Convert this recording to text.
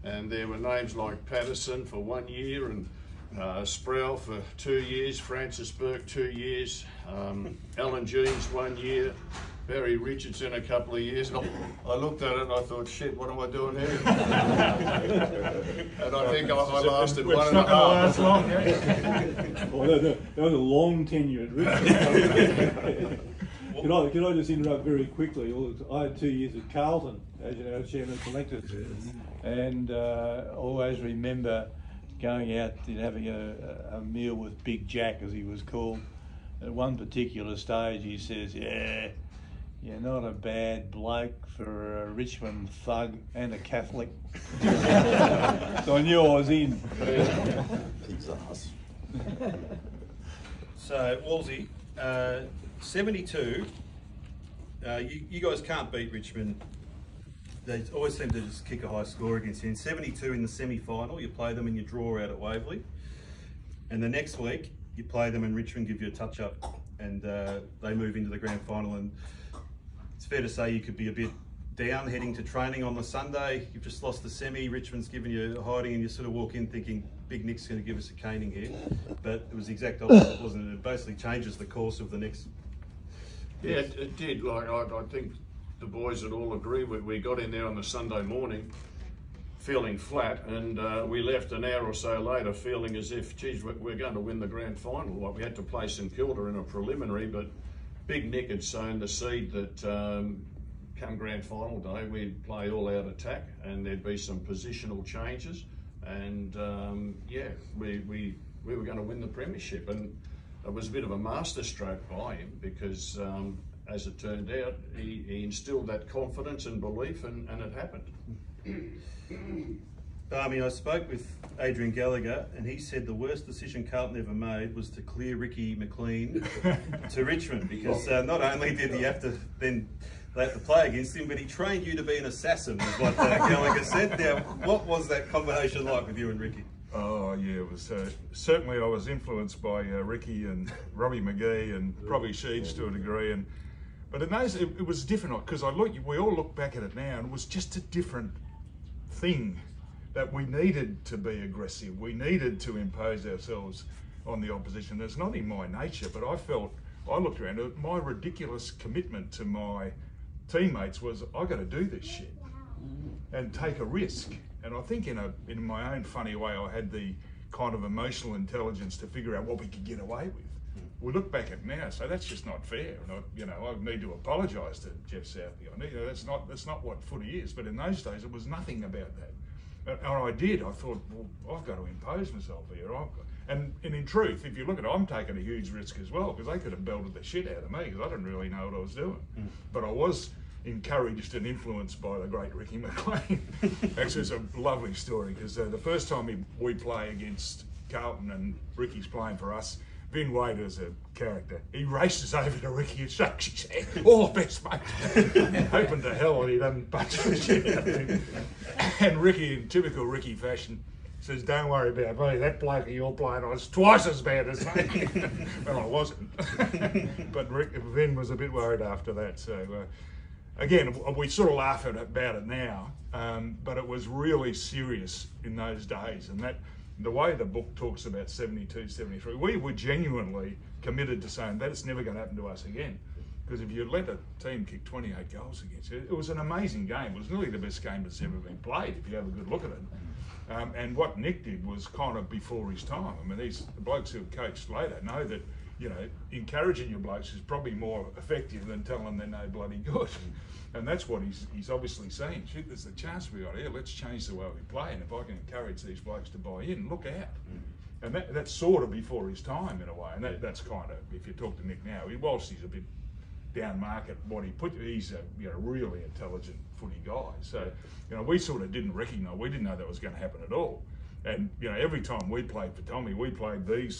and there were names like Patterson for 1 year, and Sproul for 2 years, Francis Burke 2 years, Alan Jeans 1 year, Barry Richardson a couple of years. I looked at it and I thought, shit, what am I doing here? And I think I lasted 1.5. Last long, well, that was a long tenure at Richmond. Can I just interrupt very quickly? I had 2 years at Carlton as chairman selected, and always remember going out and having a meal with Big Jack, as he was called. At one particular stage he says, "Yeah, you're not a bad bloke for a Richmond thug and a Catholic." So I knew I was in. His ass. So, Wallsy, 72, you guys can't beat Richmond. They always seem to just kick a high score against you. In 72 in the semi-final, you play them and you draw out at Waverley. And the next week, you play them and Richmond give you a touch-up, and they move into the grand final. And it's fair to say you could be a bit down heading to training on the Sunday. You've just lost the semi, Richmond's given you a hiding, and you sort of walk in thinking, Big Nick's going to give us a caning here. But it was the exact opposite, wasn't it? It basically changes the course of the next... Yeah, it did. Like, I think the boys would all agree. We got in there on the Sunday morning feeling flat, and we left an hour or so later feeling as if, geez, we're going to win the grand final. Like, we had to play St Kilda in a preliminary, but Big Nick had sown the seed that come grand final day, we'd play all out attack and there'd be some positional changes, and yeah, we were going to win the premiership. And it was a bit of a masterstroke by him, because as it turned out, he instilled that confidence and belief, and it happened. Balmey, I spoke with Adrian Gallagher, and he said the worst decision Carlton ever made was to clear Ricky McLean to Richmond, because not only did he have to then they have to play against him, but he trained you to be an assassin, is what Gallagher said. Now, what was that combination like with you and Ricky? Oh yeah, it was certainly I was influenced by Ricky and Robbie McGee and probably Sheeds to a degree, but in those it was different, because we all look back at it now, and it was just a different thing, that we needed to be aggressive, we needed to impose ourselves on the opposition. It's not in my nature, but I looked around at my ridiculous commitment to my teammates was, I got to do this shit and take a risk. And I think in my own funny way, I had the kind of emotional intelligence to figure out what we could get away with. We look back at it now, so that's just not fair. And I need to apologise to Jeff Southey. That's not what footy is. But in those days, it was nothing about that. And I did. I thought, well, I've got to impose myself here. And in truth, if you look at it, I'm taking a huge risk as well, because they could have belted the shit out of me, because I didn't really know what I was doing. But I was encouraged and influenced by the great Ricky McLean. Actually, it's a lovely story, because the first time we play against Carlton and Ricky's playing for us, Vin Wade is a character. He races over to Ricky and shakes his hand, all the best, mate. Hoping to hell that he doesn't punch the shit out of him. And Ricky, in typical Ricky fashion, says, "Don't worry about me, that bloke you're playing on is twice as bad as me." Well, I wasn't. But Vin was a bit worried after that. So again, we sort of laugh about it now, but it was really serious in those days. And the way the book talks about 72, 73, we were genuinely committed to saying that it's never going to happen to us again. Because if you let a team kick 28 goals against you, it was an amazing game. It was nearly the best game that's ever been played, if you have a good look at it. And what Nick did was kind of before his time. I mean, the blokes who have coached later know that, encouraging your blokes is probably more effective than telling them they're no bloody good. And that's what he's obviously saying. Shit, there's a chance we got here. Let's change the way we play. And if I can encourage these blokes to buy in, look out. And that's sort of before his time in a way. And that's kind of, if you talk to Nick now, whilst he's a bit down market, he's a really intelligent footy guy. So, we sort of didn't recognise, we didn't know that was going to happen at all. And, every time we played for Tommy, we played these